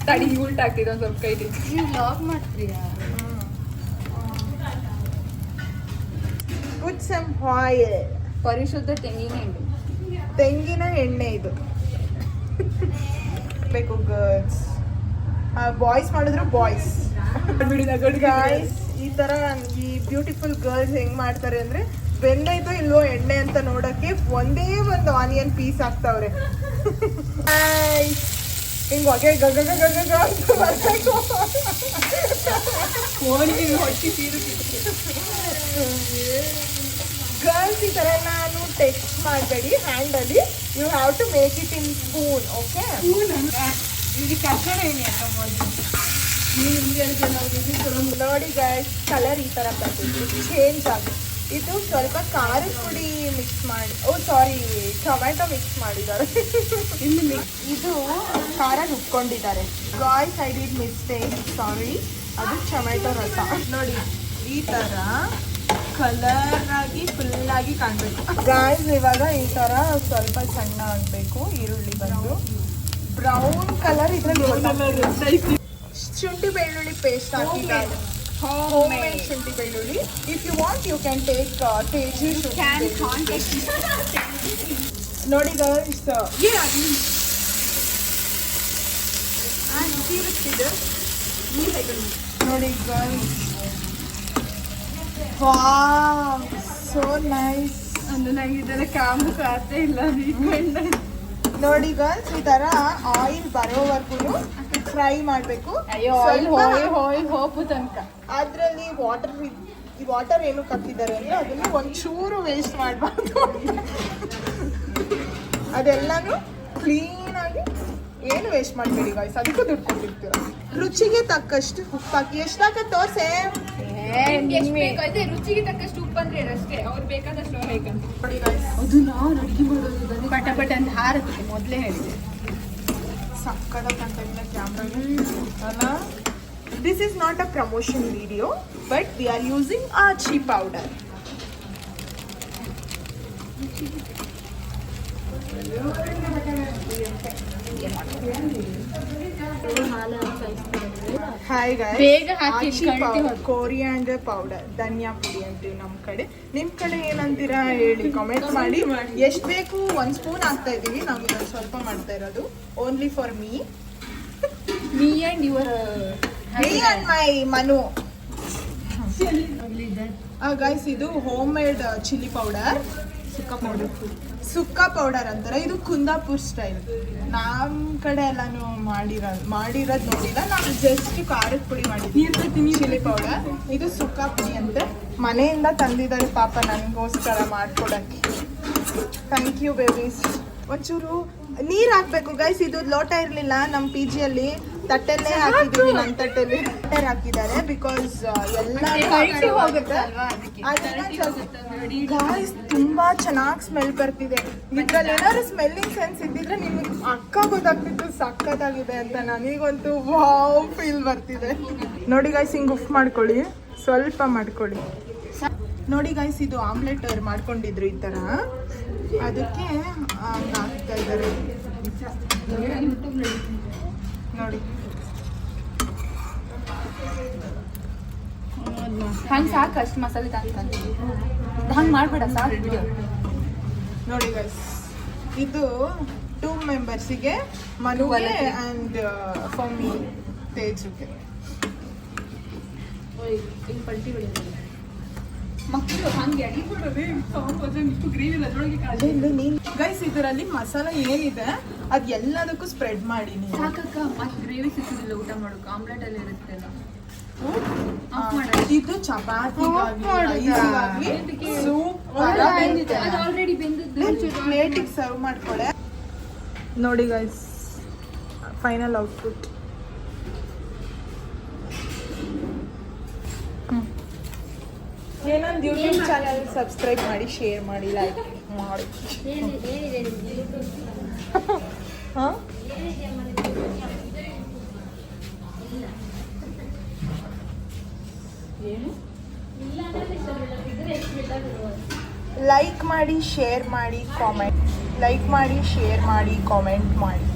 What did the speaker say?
ತಡಿ ಉಲ್ಟ ಆಗ್ತಿದೆ ಒಂದು ಸ್ವಲ್ಪ ಕೈಲಿ. ನೀವು ಲಾಗ್ ಮಾಡ್ತೀಯಾ? Put some oil. ಪರಿಶುದ್ಧ ತೆಂಗಿನ ಎಣ್ಣೆ ಇದು ಬೇಕು ಗರ್ಲ್ಸ್. ಬಾಯ್ಸ್ ಮಾಡಿದ್ರು ಬಾಯ್ಸ್. ಗಾಯ್ಸ್ ಈ ತರ ಈ ಬ್ಯೂಟಿಫುಲ್ ಗರ್ಲ್ಸ್ ಹೆಂಗ್ ಮಾಡ್ತಾರೆ ಅಂದ್ರೆ ಬೆಂದೈತೋ ಇಲ್ವೋ ಎಣ್ಣೆ ಅಂತ ನೋಡಕ್ಕೆ ಒಂದೇ ಒಂದು ಆನಿಯನ್ ಪೀಸ್ ಹಾಕ್ತಾವ್ರೆ. ಹಿಂಗ್ ಹೊಗೆ ಗಗ ಗಗ ಗಗ ಅಂತ ಬರ್ಬೇಕು. ಹೊಟ್ಟಿ ತೀರು ಗರ್ಲ್ಸ್ ಈ ತರ ನಾನು ಟೆಕ್ಸ್ಟ್ ಮಾಡಬೇಡಿ ಹ್ಯಾಂಡಲ್ಲಿ. You have to make it in spoon. Okay, ಇದು ಕರ್ಕಡ ಎಣ್ಣೆ ಅಂತ ನೋಡಿ ಗೈಸ್ ಕಲರ್ ಈ ತರ ಬರ್ತಿತ್ತು, ಚೇಂಜ್ ಆಗುತ್ತೆ. ಇದು ಸ್ವಲ್ಪ ಖಾರದ ಪುಡಿ ಮಿಕ್ಸ್ ಮಾಡಿ, ಸಾರಿ ಟೊಮ್ಯಾಟೊ ಮಿಕ್ಸ್ ಮಾಡಿದ್ದಾರೆ. ಇದು ಖಾರ ರುಬ್ಕೊಂಡಿದ್ದಾರೆ. ಗಾಯ್ಸ್ ಐ ಡಿಡ್ ಮಿಸ್ಟೇಕ್, ಸಾರಿ. ಅದು ಟೊಮ್ಯಾಟೊ ರಸ. ನೋಡಿ ಈ ತರ ಕಲರ್ ಆಗಿ ಫುಲ್ ಆಗಿ ಕಾಣಬೇಕು ಗಾಯ್ಸ್. ಇವಾಗ ಈ ತರ ಸ್ವಲ್ಪ ಸಣ್ಣ ಆಗಬೇಕು. ಈರುಳ್ಳಿ ಬಂದು ಬ್ರೌನ್ ಕಲರ್. ಇದ್ರಲ್ಲಿ ಶುಂಠಿ ಬೆಳ್ಳುಳ್ಳಿ ಪೇಸ್ಟ್ ಹಾಕಿದ್ದಾರೆ. ಹೋಮ್ ಮೇಡ್ ಶುಂಠಿ ಬೆಳ್ಳುಳ್ಳಿ. If you want you can take ತೇಜು ಶುಂಠಿ. ನೋಡಿ ಗರ್ಲ್ಸ್ ನೋಡಿ ಗರ್ಲ್ಸ್, ವಾವ್ ಸೋ ನೈಸ್. ಅಂದ್ರೆ ನಂಗೆ ಇದೆಲ್ಲ ಕಾಮು ಖಾತೆ ಇಲ್ಲ. ನೋಡಿ ಗರ್ಲ್ಸ್ ಈ ತರ ಆಯಿಲ್ ಬರೋವರೆಗೂ ಫ್ರೈ ಮಾಡಬೇಕು. ಹೋಪು ತನಕ ಅದ್ರಲ್ಲಿ ವಾಟರ್ ಏನು ಹಾಕಿದ್ದಾರೆ ಅಂದ್ರೆ ಅದನ್ನ ಒಂಚೂರು ವೇಸ್ಟ್ ಮಾಡಬಾರ್ದು. ಅದೆಲ್ಲಾನು ಕ್ಲೀನ್ ಆಗಿ ಏನು ವೇಸ್ಟ್ ಮಾಡಬೇಡಿ ಗಾಯ್ಸ್. ಅದಕ್ಕೂ ದುಡ್ಡು ಕೊಟ್ಟಿರ್ತೀರ. ರುಚಿಗೆ ತಕ್ಕಷ್ಟು ಉಪ್ಪು ಹಾಕಿ. ಎಷ್ಟಾಗ ತೋರ್ಸೆ? ರುಚಿಗೆ ತಕ್ಕಷ್ಟು ಉಪ್ಪು ಅಂದ್ರೆ ಅಷ್ಟೇ, ಅವ್ರು ಬೇಕಾದಷ್ಟು ಬೇಕಂತ. ನೋಡಿ ಗಾಯ್ಸ್, ಅದು ನಾವು ಅಡುಗೆ ಮಾಡೋದು ಪಟ ಪಟ ಅಂತ ಹಾರುತ್ತೆ. ಮೊದಲೇ ಹೇಳಿದೆ ಸಕ್ಕದ ಕಂಟೆಂಟ್ ಕ್ಯಾಮ್ರಾ ಅಲ್ಲ. This is not a promotion video but we are using Aachi powder. Hi guys, ಬೇಗ ಹಾಕಿ ಕೋರಿಯಾಂಡರ್ ಪೌಡರ್, ಧನಿಯಾ ಪುಡಿ ಅಂತೀವಿ ನಮ್ಮ ಕಡೆ. ನಿಮ್ಮ ಕಡೆ ಏನಂತೀರಾ ಹೇಳಿ ಕಾಮೆಂಟ್ ಮಾಡಿ. ಎಷ್ಟು ಬೇಕು? 1 ಸ್ಪೂನ್ ಹಾಕ್ತಾ ಇದ್ದೀವಿ ನಾವು. ಇದನ್ನು ಸ್ವಲ್ಪ ಮಾಡ್ತಾ ಇರೋದು only for me and my Manu. Guys ಇದು ಹೋಮ್ ಮೇಡ್ ಚಿಲ್ಲಿ ಪೌಡರ್, ಸುಕ್ಕ ಪೌಡರ್ ಅಂತಾರೆ. ಇದು ಕುಂದಾಪುರ್ ಸ್ಟೈಲ್. ನಮ್ಮ ಕಡೆ ಎಲ್ಲಾನು ಮಾಡಿರೋದು ನೋಡಿಲ್ಲ. ನಾವು ಜಸ್ಟ್ ಖಾರದ ಪುಡಿ ಮಾಡಿದ್ವಿ, ಚಿಲ್ಲಿ ಪೌಡರ್. ಇದು ಸುಕ್ಕ ಪುಡಿ ಅಂತ ಮನೆಯಿಂದ ತಂದಿದ್ದಾರೆ ಪಾಪ ನನಗೋಸ್ಕರ ಮಾಡ್ಕೊಡಕ್ಕೆ. Thank you babies. ಒಂಚೂರು ನೀರು ಹಾಕ್ಬೇಕು ಗೈಸ್. ಇದು ಲೋಟ ಇರಲಿಲ್ಲ ನಮ್ಮ ಪಿ ಜಿಯಲ್ಲಿ, ತಟ್ಟೆಲ್ಲೇ ಹಾಕಿದ್ದೀವಿ. ನನ್ನ ತಟ್ಟೆಲ್ಲಿ ವಾಟರ್ ಹಾಕಿದ್ದಾರೆ ಬಿಕಾಸ್ ಎಲ್ಲ ಗಾಯ್ಸ್ ತುಂಬಾ ಚೆನ್ನಾಗಿ ಸ್ಮೆಲ್ ಬರ್ತಿದೆ. ಇದ್ರಲ್ಲಿ ಏನಾದ್ರು ಸ್ಮೆಲ್ಲಿಂಗ್ ಸೆನ್ಸ್ ಇದ್ದಿದ್ರೆ ನಿಮಗೆ ಅಕ್ಕ ಗೊತ್ತಾಗ್ತಿತ್ತು ಸಕ್ಕತ್ತಾಗಿದೆ ಅಂತ. ನನಗಂತೂ ವಾವ್ ಫೀಲ್ ಬರ್ತಿದೆ. ನೋಡಿ ಗಾಯ್ಸ್, ಹಿಂಗೆ ಉಫ್ ಮಾಡ್ಕೊಳ್ಳಿ, ಸ್ವಲ್ಪ ಮಾಡ್ಕೊಳ್ಳಿ. ನೋಡಿ ಗಾಯ್ಸ್, ಇದು ಆಮ್ಲೆಟ್ ಮಾಡ್ಕೊಂಡಿದ್ರು ಈ ಥರ, ಅದಕ್ಕೆ ಹಾಕ್ತಾ ಇದ್ದಾರೆ ನೋಡಿ. ಹಂಗೆ ಸಾಕು, ಅಷ್ಟು ಮಸಾಲೆ ಹಂಗೆ ಮಾಡಬೇಡ, ಸಾಕು ಬಿಡು. ನೋಡಿ ಗೈಸ್, ಇದು 2 ಮೆಂಬರ್ಸಿಗೆ, ಮನುಗೆ ಆ್ಯಂಡ್ ಫಾರ್ ಮೀ ತೇಜುಗೆ. ಮಕ್ಕಳು ಹಂಗೆ ಗೈಸ್, ಇದರಲ್ಲಿ ಮಸಾಲ ಏನಿದೆ ಅದು ಎಲ್ಲದಕ್ಕೂ ಸ್ಪ್ರೆಡ್ ಮಾಡಿ ನೀವು. ಸಾಕಕ್ಕ, ಮತ್ತೆ ಗ್ರೇವಿ ಸಿಕ್ಕಿದಿಲ್ಲ ಊಟ ಮಾಡೋಕೆ. ಆಮ್ಲೆಟ್ ಅಲ್ಲಿ ಇರುತ್ತಲ್ಲ, ಇದು ಚಪಾತಿಗಾಗ್ಲಿ ಆಲ್ರೆಡಿ ಬೆಂದಿದ್ದು ಪ್ಲೇಟಿಗೆ ಸರ್ವ್ ಮಾಡ್ಕೊಳ್ಳೆ. ನೋಡಿ ಗೈಸ್, ಫೈನಲ್ ಔಟ್ಪುಟ್. ಏನೊಂದು ಯೂಟ್ಯೂಬ್ ಚಾನಲ್ ಸಬ್ಸ್ಕ್ರೈಬ್ ಮಾಡಿ, ಶೇರ್ ಮಾಡಿ, ಲೈಕ್ ಮಾಡಿ. ಹಾಂ, ಲೈಕ್ ಮಾಡಿ, ಶೇರ್ ಮಾಡಿ, ಕಾಮೆಂಟ್. ಲೈಕ್ ಮಾಡಿ, ಶೇರ್ ಮಾಡಿ, ಕಾಮೆಂಟ್ ಮಾಡಿ.